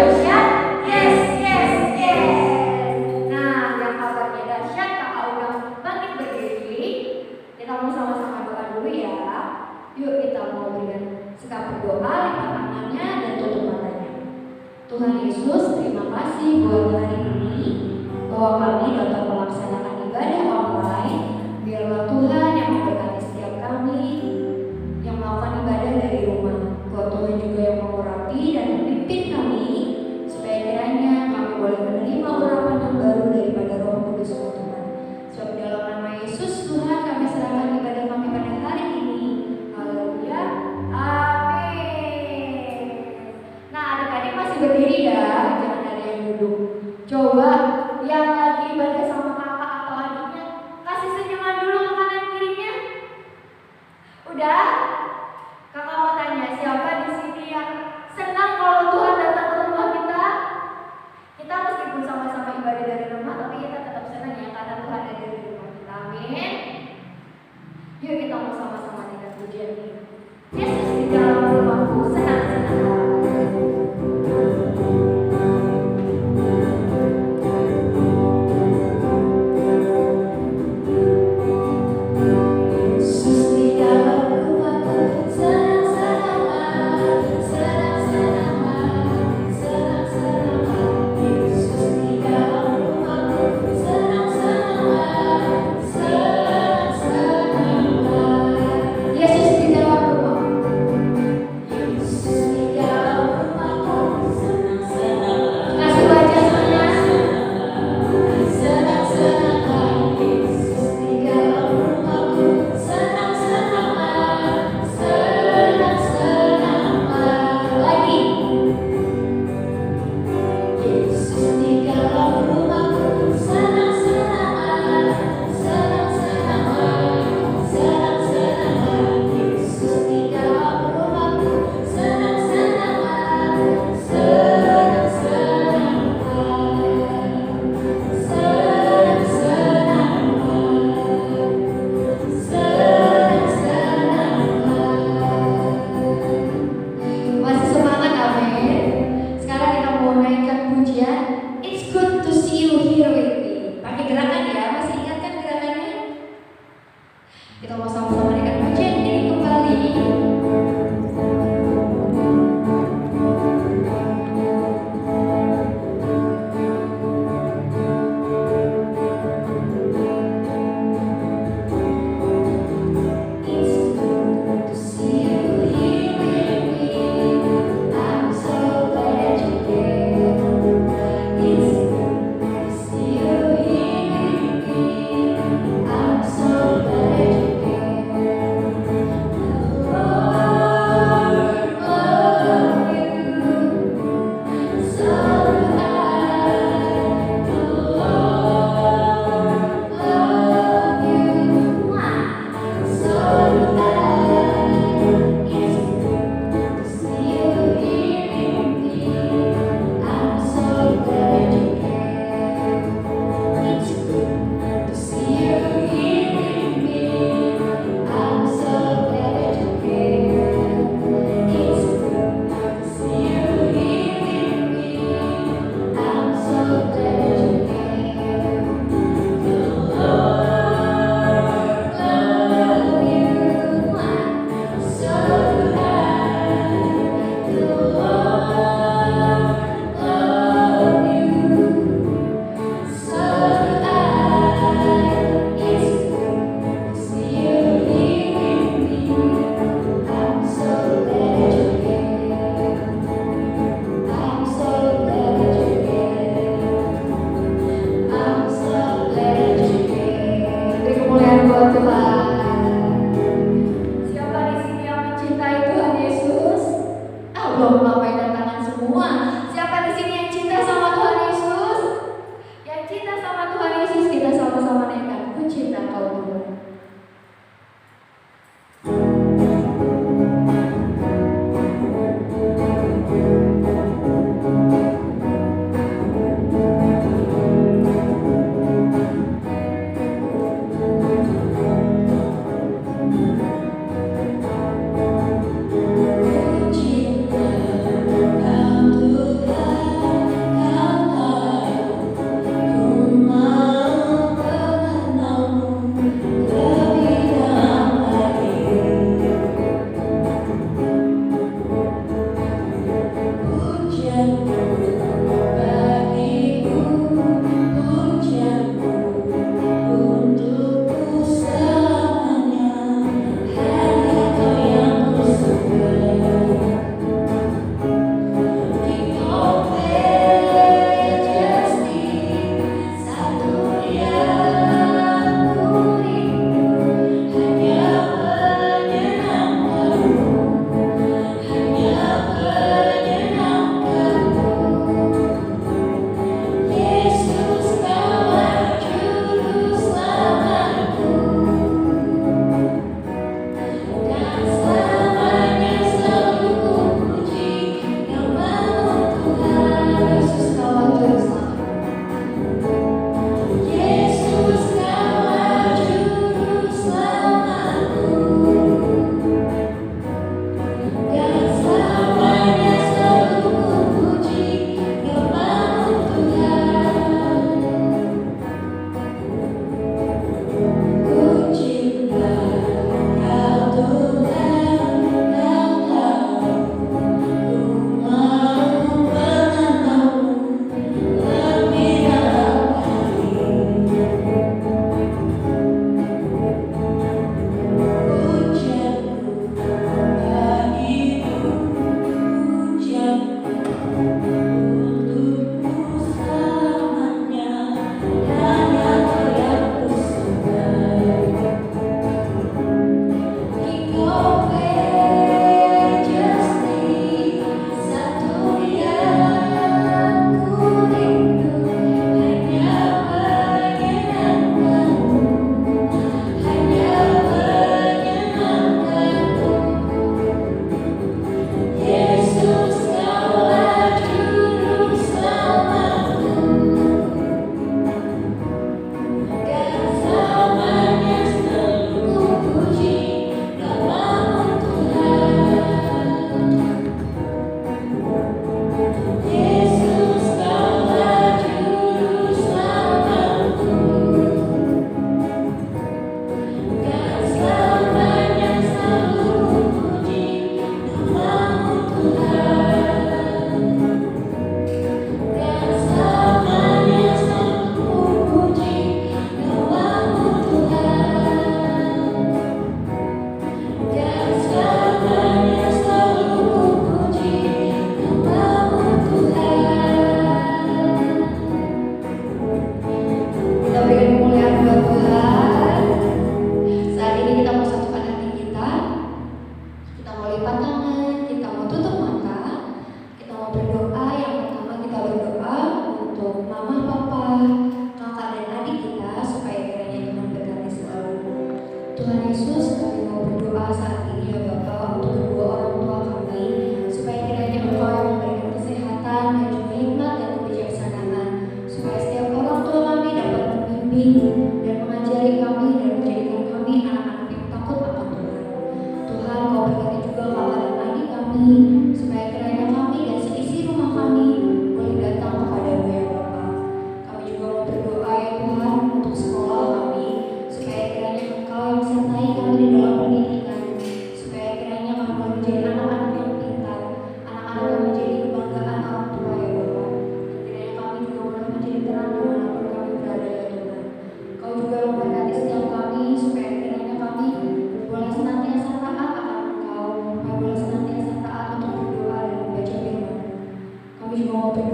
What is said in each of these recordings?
dahsyat? Yes, yes, yes. Nah, yang kabarnya dahsyat, kakak udah bangkit berdiri. Kita mau sama-sama doa dulu ya. Yuk kita mau berikan sikap berdoa, lipat tangannya dan tutup matanya. Tuhan Yesus, terima kasih buat hari ini bahwa kami dapat melaksanakan ibadah online. Biarlah Tuhan yang memberkati setiap kami yang melakukan ibadah dari rumah. Kau Tuhan juga yang mengurapi dan memimpin kami supaya kiranya kami boleh menerima urapan yang baru daripada Roh Kudus Tuhan. Sebab dalam nama Yesus Tuhan kami serahkan ibadah kami pada hari ini. Haleluya. Amin. Nah, adik-adik masih berdiri ya, jangan ada yang duduk. Coba yang lagi ibadah sama kakak atau adiknya kasih senyuman dulu ke kanan kirinya. Udah? Kakak mau tanya, siapa di sini yang senang kalau Tuhan datang ke rumah kita? Kita meskipun sama-sama ibadah dari rumah, tapi kita tetap senang ya karena Tuhan ada di rumah kita. Amin. Yuk kita mau sama-sama nyanyi pujian ini. Yesus di dalam rumahku, senang-senang.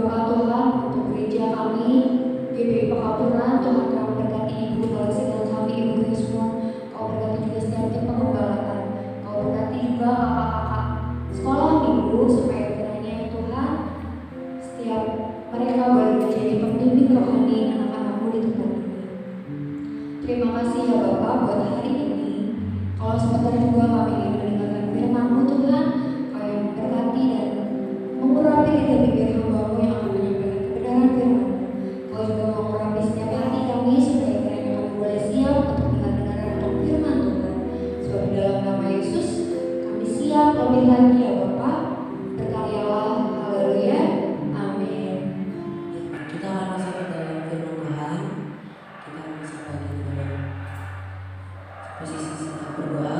Bapak Tuhan untuk gereja kami, GBI Pekaburan. Tuhan kau berkati Ibu Galaksi dan kami, Ibu Krismon. Kau berkati juga setiap tim pengembalakan. Kau berkati juga kakak-kakak sekolah Minggu, supaya kiranya Tuhan setiap mereka boleh menjadi pembimbing rohani anak-anakmu di tempat ini. Terima kasih ya Bapak buat hari ini. Kalau sebentar juga kami ingin mendengarkan firman-Mu Tuhan, Kau yang memberkati dan mengurapi lidah bibir hamba-Mu yang akan menyampaikan kebenaran firman. Kau juga mengurapi setiap hati kami supaya kiranya kami boleh siap untuk mendengar akan firman Tuhan. Sebab di dalam nama Yesus kami siap lebih lagi ya Bapak. Berkaryalah, haleluya, amin. Kita akan masuk ke dalam firman Tuhan. Kita akan masuk lagi dengan posisi kita berdoa.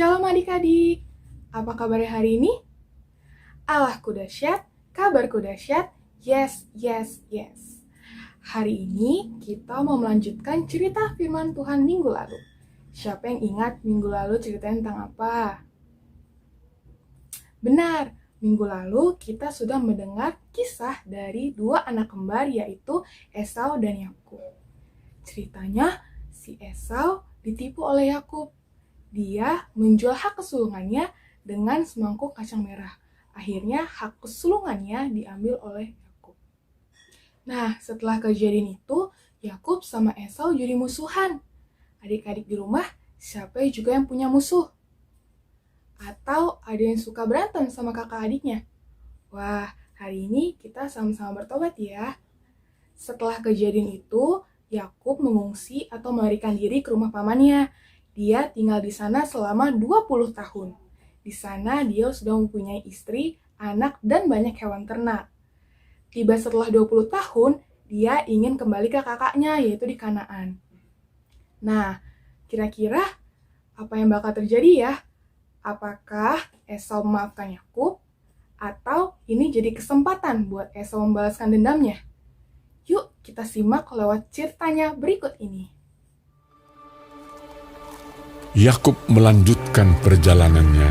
Shalom adik-adik, apa kabarnya hari ini? Allahku dahsyat, kabarku dahsyat, yes, yes, yes. Hari ini kita mau melanjutkan cerita firman Tuhan minggu lalu. Siapa yang ingat minggu lalu ceritanya tentang apa? Benar, minggu lalu kita sudah mendengar kisah dari dua anak kembar yaitu Esau dan Yakub. Ceritanya si Esau ditipu oleh Yakub. Dia menjual hak kesulungannya dengan semangkuk kacang merah. Akhirnya hak kesulungannya diambil oleh Yakub. Nah, setelah kejadian itu, Yakub sama Esau jadi musuhan. Adik-adik di rumah, siapa juga yang punya musuh? Atau ada yang suka berantem sama kakak adiknya? Wah, hari ini kita sama-sama bertobat ya. Setelah kejadian itu, Yakub mengungsi atau melarikan diri ke rumah pamannya. Dia tinggal di sana selama 20 tahun. Di sana dia sudah mempunyai istri, anak, dan banyak hewan ternak. Tiba setelah 20 tahun, dia ingin kembali ke kakaknya, yaitu di Kanaan. Nah, kira-kira apa yang bakal terjadi ya? Apakah Esau memaafkan Yakub? Atau ini jadi kesempatan buat Esau membalaskan dendamnya? Yuk kita simak lewat ceritanya berikut ini. Yakub melanjutkan perjalanannya.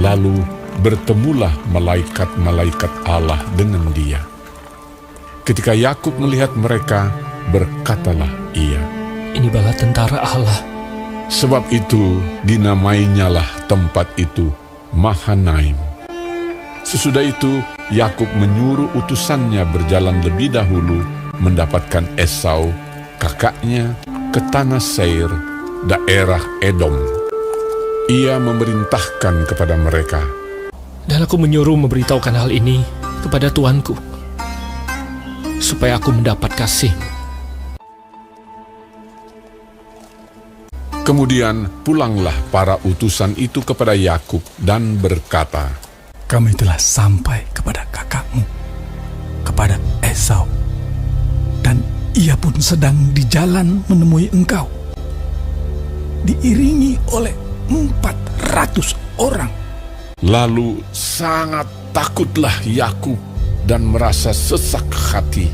Lalu bertemulah malaikat-malaikat Allah dengan dia. Ketika Yakub melihat mereka, berkatalah ia, "Ini bala tentara Allah." Sebab itu dinamainyalah tempat itu Mahanaim. Sesudah itu Yakub menyuruh utusannya berjalan lebih dahulu mendapatkan Esau, kakaknya, ke tanah Seir, daerah Edom. Ia memerintahkan kepada mereka, Dan aku menyuruh memberitahukan hal ini kepada tuanku, supaya aku mendapat kasih. Kemudian pulanglah para utusan itu kepada Yakub dan berkata, "Kami telah sampai kepada kakakmu, kepada Esau, dan ia pun sedang di jalan menemui engkau, diiringi oleh 400 orang. Lalu sangat takutlah Yakub dan merasa sesak hati.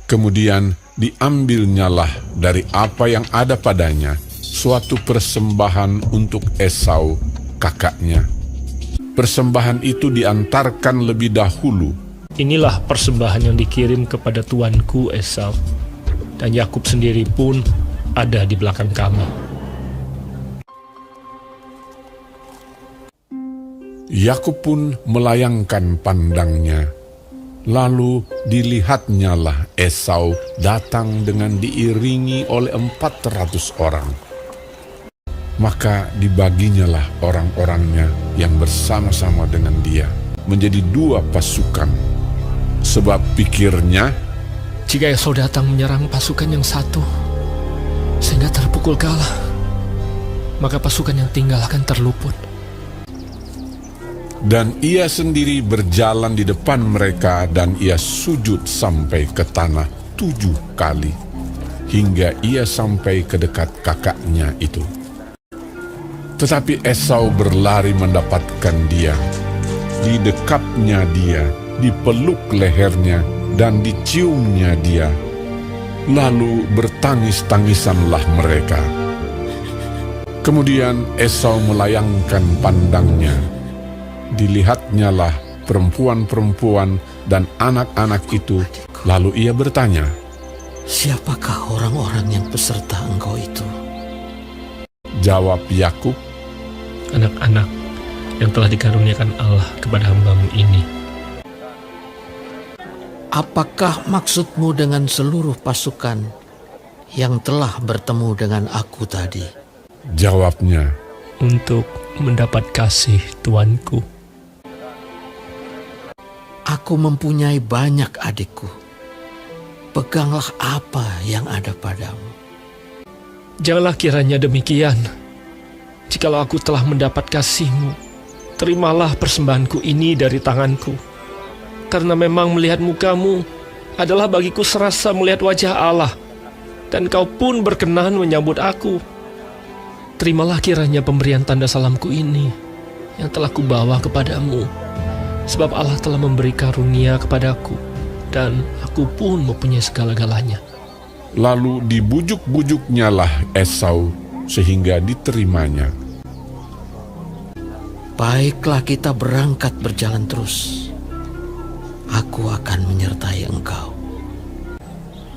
Kemudian diambilnyalah dari apa yang ada padanya suatu persembahan untuk Esau, kakaknya. Persembahan itu diantarkan lebih dahulu. Inilah persembahan yang dikirim kepada tuanku Esau, dan Yakub sendiri pun ada di belakang kami. Yakub pun melayangkan pandangnya. Lalu dilihatnyalah Esau datang dengan diiringi oleh 400 orang. Maka dibaginyalah orang-orangnya yang bersama-sama dengan dia menjadi 2 pasukan. Sebab pikirnya, Jika Esau datang menyerang pasukan yang satu, sehingga terpukul kalah, maka pasukan yang tinggal akan terluput. dan ia sendiri berjalan di depan mereka dan ia sujud sampai ke tanah 7 kali, hingga ia sampai ke dekat kakaknya itu. Tetapi Esau berlari mendapatkan dia, didekapnya dia, dipeluk lehernya, dan diciumnya dia. Lalu bertangis-tangisanlah mereka. Kemudian Esau melayangkan pandangnya. Dilihatnyalah perempuan-perempuan dan anak-anak itu, lalu ia bertanya, "Siapakah orang-orang yang peserta engkau itu?" Jawab Yakub, Anak-anak yang telah dikaruniakan Allah kepada hamba-Mu ini. "Apakah maksudmu dengan seluruh pasukan yang telah bertemu dengan aku tadi?" Jawabnya, Untuk mendapat kasih tuanku. "Aku mempunyai banyak adikku. Peganglah apa yang ada padamu." Janganlah kiranya demikian. Jikalau aku telah mendapat kasih-Mu, terimalah persembahanku ini dari tanganku. Karena memang melihat muka-Mu adalah bagiku serasa melihat wajah Allah. dan kau pun berkenan menyambut aku. Terimalah kiranya pemberian tanda salamku ini yang telah kubawa kepadamu, sebab Allah telah memberi karunia kepadaku, dan aku pun mempunyai segala-galanya. Lalu dibujuk-bujuknya lah Esau sehingga diterimanya. Baiklah, kita berangkat berjalan terus. Aku akan menyertai engkau.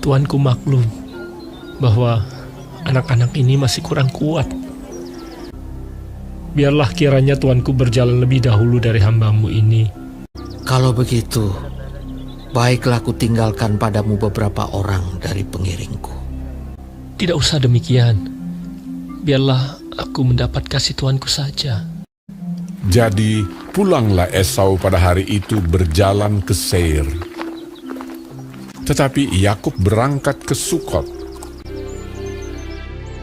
Tuanku maklum bahwa anak-anak ini masih kurang kuat. Biarlah kiranya tuanku berjalan lebih dahulu dari hambamu ini. Kalau begitu, baiklah ku tinggalkan padamu beberapa orang dari pengiringku. Tidak usah demikian. Biarlah aku mendapat kasih tuanku saja. Jadi pulanglah Esau pada hari itu berjalan ke Seir. Tetapi Yakub berangkat ke Sukot.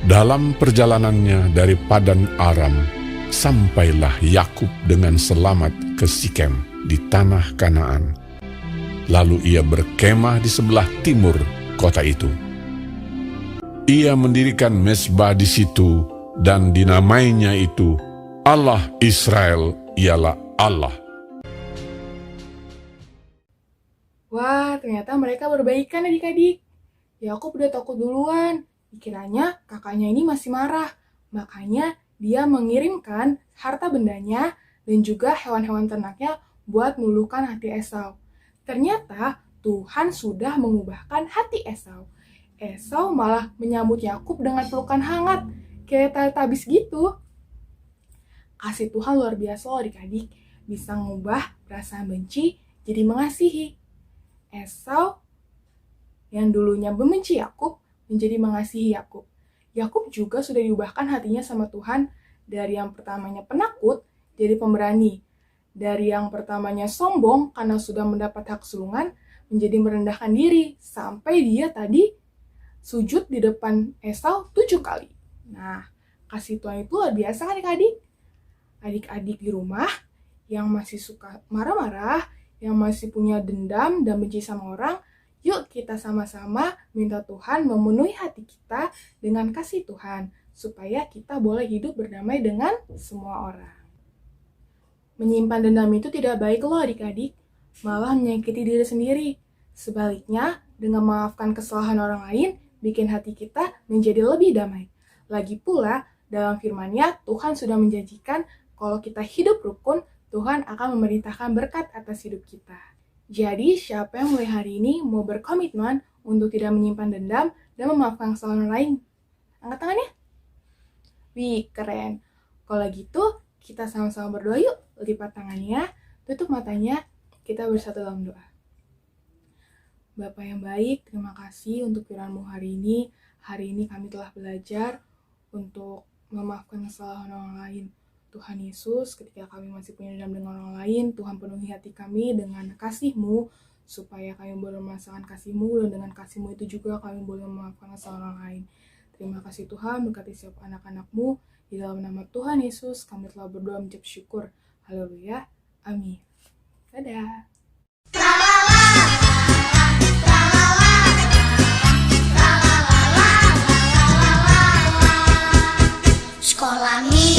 Dalam perjalanannya dari Padan Aram, sampailah Yakub dengan selamat ke Sikem di tanah Kanaan. Lalu ia berkemah di sebelah timur kota itu. Ia mendirikan mezbah di situ dan dinamainya itu Allah Israel ialah Allah. Wah, ternyata mereka berbaikan adik-adik. Yakub udah takut duluan. Dikiranya kakaknya ini masih marah. Makanya dia mengirimkan harta bendanya dan juga hewan-hewan ternaknya buat meluluhkan hati Esau. Ternyata Tuhan sudah mengubahkan hati Esau. Esau malah menyambut Yakub dengan pelukan hangat, kayak Teletubbies gitu. Kasih Tuhan luar biasa loh adik-adik, bisa ngubah perasaan benci jadi mengasihi. Esau yang dulunya membenci Yakub menjadi mengasihi Yakub. Yakub juga sudah diubahkan hatinya sama Tuhan, dari yang pertamanya penakut jadi pemberani. Dari yang pertamanya sombong karena sudah mendapat hak sulungan menjadi merendahkan diri, sampai dia tadi sujud di depan Esau 7 kali. Nah, kasih Tuhan itu luar biasa kan adik-adik? Adik-adik di rumah yang masih suka marah-marah, yang masih punya dendam dan benci sama orang, yuk kita sama-sama minta Tuhan memenuhi hati kita dengan kasih Tuhan, supaya kita boleh hidup berdamai dengan semua orang. Menyimpan dendam itu tidak baik loh adik-adik, malah menyakiti diri sendiri. Sebaliknya, dengan memaafkan kesalahan orang lain, bikin hati kita menjadi lebih damai. Lagi pula, dalam firman-Nya, Tuhan sudah menjanjikan kalau kita hidup rukun, Tuhan akan memerintahkan berkat atas hidup kita. Jadi, siapa yang mulai hari ini mau berkomitmen untuk tidak menyimpan dendam dan memaafkan kesalahan orang lain? Angkat tangannya. Wih, keren. Kalau gitu, kita sama-sama berdoa yuk. Lipat tangannya, tutup matanya, kita bersatu dalam doa. Bapa yang baik, terima kasih untuk firman-Mu hari ini. Hari ini kami telah belajar untuk memaafkan kesalahan orang lain. Tuhan Yesus, ketika kami masih punya dendam dengan orang lain, Tuhan penuhi hati kami dengan kasih-Mu, supaya kami boleh merasakan kasih-Mu, dan dengan kasih-Mu itu juga kami boleh memaafkan kesalahan orang lain. Terima kasih Tuhan, berkati setiap anak-anak-Mu. Di dalam nama Tuhan Yesus, kami telah berdoa mengucap syukur. Haleluya. Amin. Dadah. Sekolah minggu